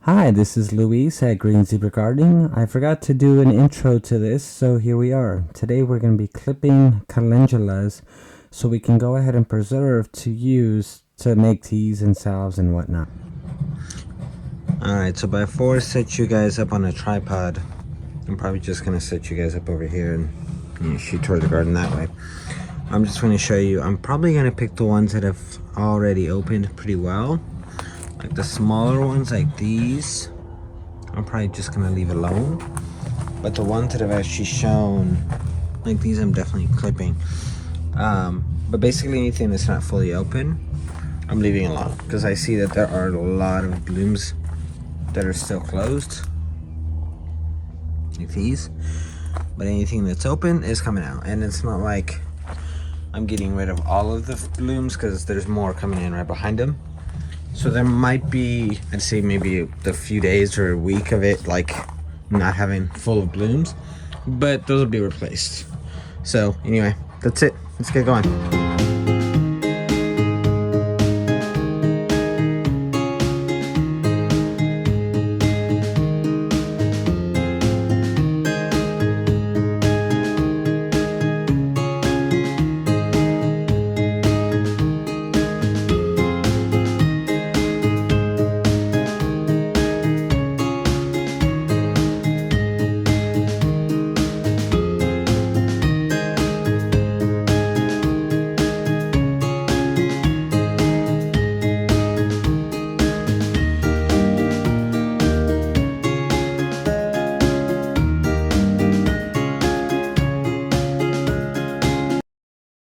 Hi, this is Luis at Green Zebra Gardening. I forgot to do an intro to this, so here we are. Today we're going to be clipping calendulas so we can go ahead and preserve to use to make teas and salves and whatnot. Alright, so before I set you guys up on a tripod, I'm probably just going to set you guys up over here and shoot toward the garden that way. I'm just going to show you, I'm probably going to pick the ones that have already opened pretty well. Like the smaller ones like these, I'm probably just gonna leave alone. But the ones that have actually shown, like these, I'm definitely clipping. But basically anything that's not fully open, I'm leaving alone. Because I see that there are a lot of blooms that are still closed. Like these. But anything that's open is coming out. And it's not like I'm getting rid of all of the blooms because there's more coming in right behind them. So there might be, I'd say maybe a few days or a week of it like not having full of blooms, but those will be replaced. So anyway, that's it. Let's get going.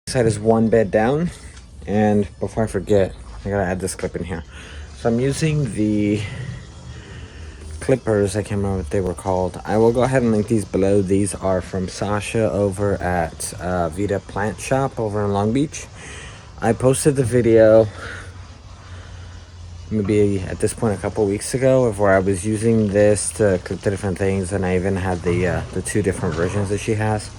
Side is one bed down, and before I forget, I gotta add this clip in here. So I'm using the clippers, I can't remember what they were called. I will go ahead and link these below. These are from Sasha over at Vita Plant Shop over in Long Beach. I posted the video maybe at this point a couple weeks ago of where I was using this to clip the different things, and I even had the two different versions that she has.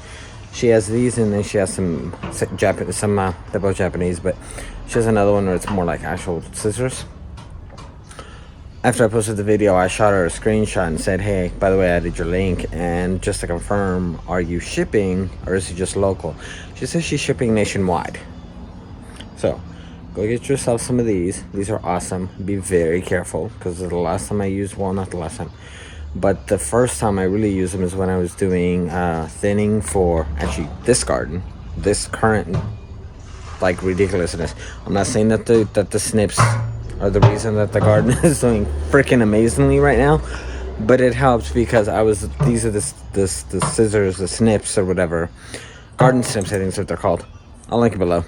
She has these, and then she has some Japanese, they're both Japanese, but she has another one where it's more like actual scissors. After I posted the video, I shot her a screenshot and said, hey, by the way, I added your link, and just to confirm, are you shipping or is it just local? She says she's shipping nationwide. So go get yourself some of these. These are awesome. Be very careful, because the last time I used, well, not the last time, but the first time I really used them is when I was doing thinning for actually this garden, this current like ridiculousness. I'm not saying that the snips are the reason that the garden is doing freaking amazingly right now, but it helps because these are the scissors, the snips or whatever, garden snips I think is what they're called. I'll link it below.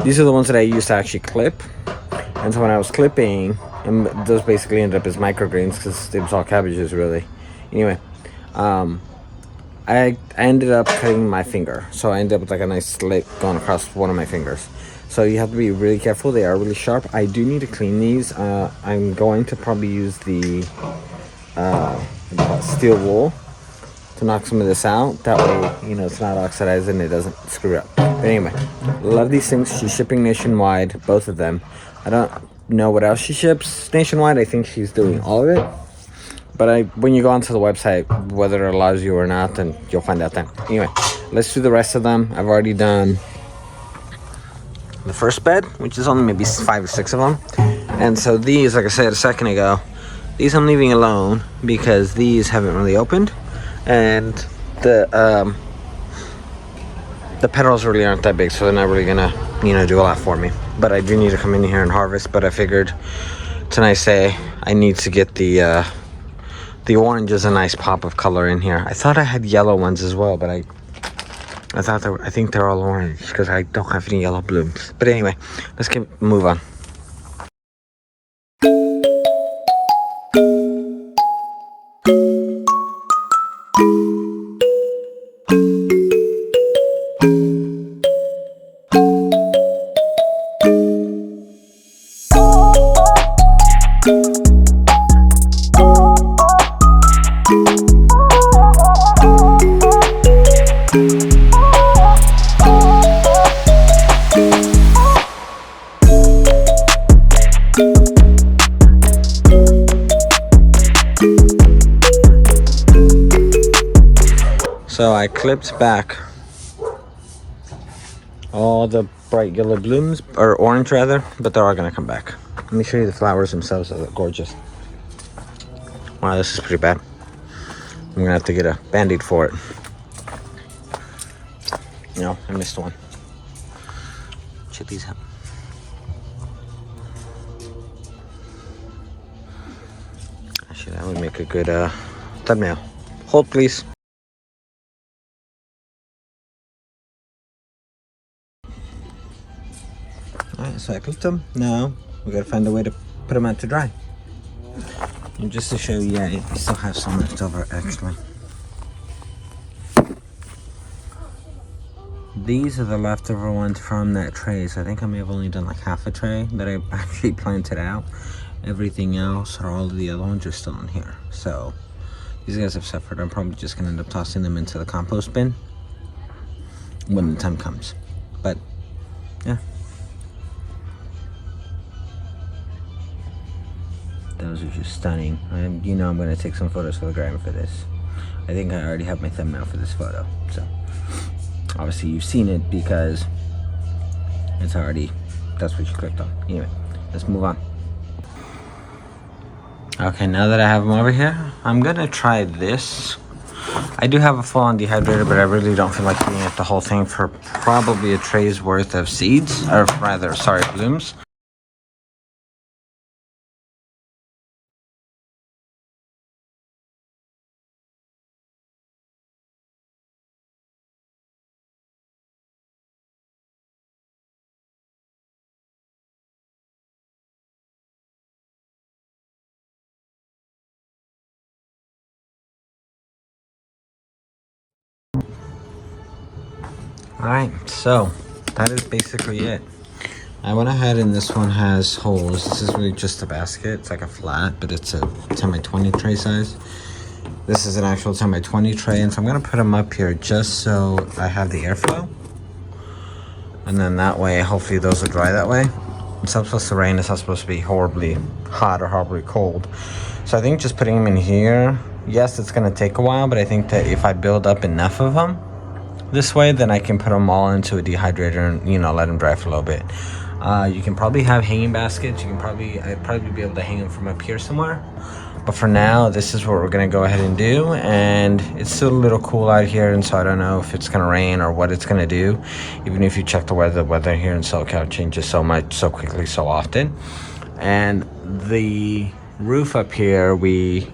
These are the ones that I used to actually clip, and so when I was clipping, and those basically ended up as microgreens because it was all cabbages really. Anyway, I ended up cutting my finger, so I ended up with like a nice slit going across one of my fingers. So you have to be really careful. They are really sharp. I do need to clean these. I'm going to probably use the steel wool to knock some of this out. That way, it's not oxidized and it doesn't screw up. But anyway, love these things. She's shipping nationwide, both of them. I don't know what else she ships nationwide. I think she's doing all of it. But when you go onto the website, whether it allows you or not, then you'll find out then. Anyway, let's do the rest of them. I've already done the first bed, which is only maybe 5 or 6 of them. And so these, like I said a second ago, these I'm leaving alone because these haven't really opened. And the petals really aren't that big, so they're not really gonna, do a lot for me. But I do need to come in here and harvest. But I figured it's a nice day. I need to get the orange is a nice pop of color in here. I thought I had yellow ones as well, but I think they're all orange because I don't have any yellow blooms. But anyway, let's move on. So I clipped back all the bright yellow blooms, or orange rather, but they're all gonna come back. Let me show you the flowers themselves. They look gorgeous. Wow, this is pretty bad. I'm gonna have to get a band-aid for it. No, I missed one. Check these out. Actually, that would make a good thumbnail. Hold, please. Alright, so I clipped them. Now we gotta find a way to put them out to dry. And just to show you, yeah, I still have some left over actually. These are the leftover ones from that tray. So I think I may have only done like half a tray that I actually planted out. Everything else, or all of the other ones, are still in here. So these guys have suffered. I'm probably just gonna end up tossing them into the compost bin when the time comes. But yeah. Those are just stunning. You know I'm going to take some photos for the gram for this. I think I already have my thumbnail for this photo. So, obviously you've seen it because it's already, that's what you clicked on. Anyway, let's move on. Okay, now that I have them over here, I'm going to try this. I do have a full-on dehydrator, but I really don't feel like eating up the whole thing for probably a tray's worth of seeds. Or rather, sorry, blooms. Alright, so that is basically it. I went ahead and this one has holes. This is really just a basket. It's like a flat, but it's a 10 by 20 tray size. This is an actual 10 by 20 tray, and so I'm gonna put them up here just so I have the airflow. And then that way, hopefully those will dry that way. It's not supposed to rain, it's not supposed to be horribly hot or horribly cold. So I think just putting them in here, yes, it's gonna take a while, but I think that if I build up enough of them this way, then I can put them all into a dehydrator and, you know, let them dry for a little bit. You can probably have hanging baskets. I'd probably be able to hang them from up here somewhere. But for now, this is what we're gonna go ahead and do. And it's still a little cool out here, and so I don't know if it's gonna rain or what it's gonna do. Even if you check the weather here in SoCal changes so much, so quickly, so often. And the roof up here, we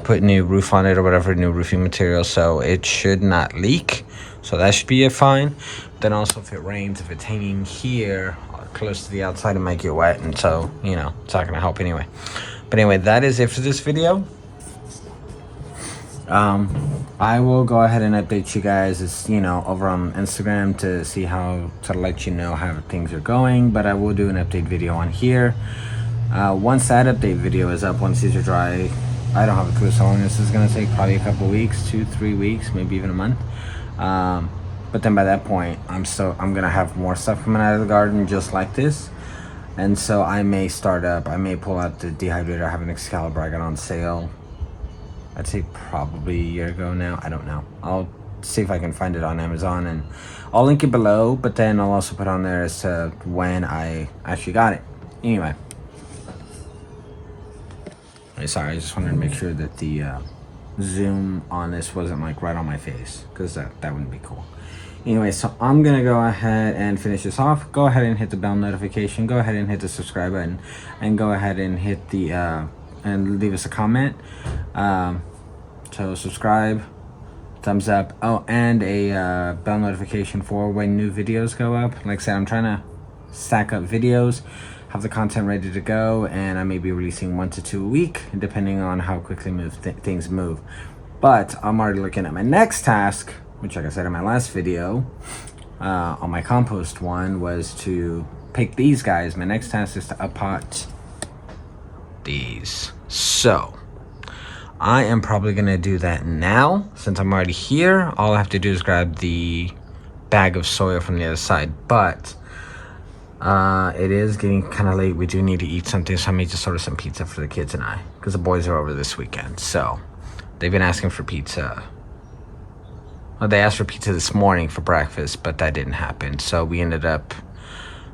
put new roof on it or whatever, new roofing material, so it should not leak. So that should be fine. Then also if it rains, if it's hanging here close to the outside, it might get wet, and so, you know, it's not gonna help anyway. But anyway, that is it for this video. I will go ahead and update you guys, you know, over on Instagram to see how, to let you know how things are going. But I will do an update video on here. Once that update video is up, once these are dry, I don't have a clue how long this is gonna take. Probably a couple weeks, 2-3 weeks, maybe even a month. But then by that point, I'm gonna have more stuff coming out of the garden just like this. And so I may pull out the dehydrator. I have an Excalibur I got on sale, I'd say probably a year ago now. I don't know. I'll see if I can find it on Amazon, and I'll link it below, but then I'll also put on there as to when I actually got it. Anyway. Sorry, I just wanted to make sure that the zoom on this wasn't like right on my face, because that wouldn't be cool. Anyway, so I'm gonna go ahead and finish this off. Go ahead and hit the bell notification, go ahead and hit the subscribe button, and go ahead and hit the and leave us a comment. So subscribe, thumbs up, oh, and a bell notification for when new videos go up. Like I said, I'm trying to stack up videos, have the content ready to go, and I may be releasing 1 to 2 a week, depending on how quickly things move. But I'm already looking at my next task, which, like I said in my last video, on my compost one, was to pick these guys. My next task is to uppot these. So I am probably gonna do that now. Since I'm already here, all I have to do is grab the bag of soil from the other side. But it is getting kind of late. We do need to eat something, so I may just order some pizza for the kids and I, because the boys are over this weekend. So they've been asking for pizza Well, they asked for pizza this morning for breakfast, but that didn't happen. So we ended up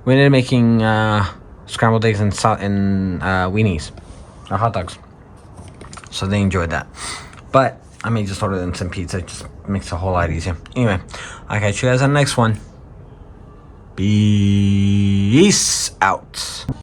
making scrambled eggs and weenies, or hot dogs. So they enjoyed that. But I may just order them some pizza. It just makes it a whole lot easier. Anyway, I'll catch you guys on the next one. Peace out.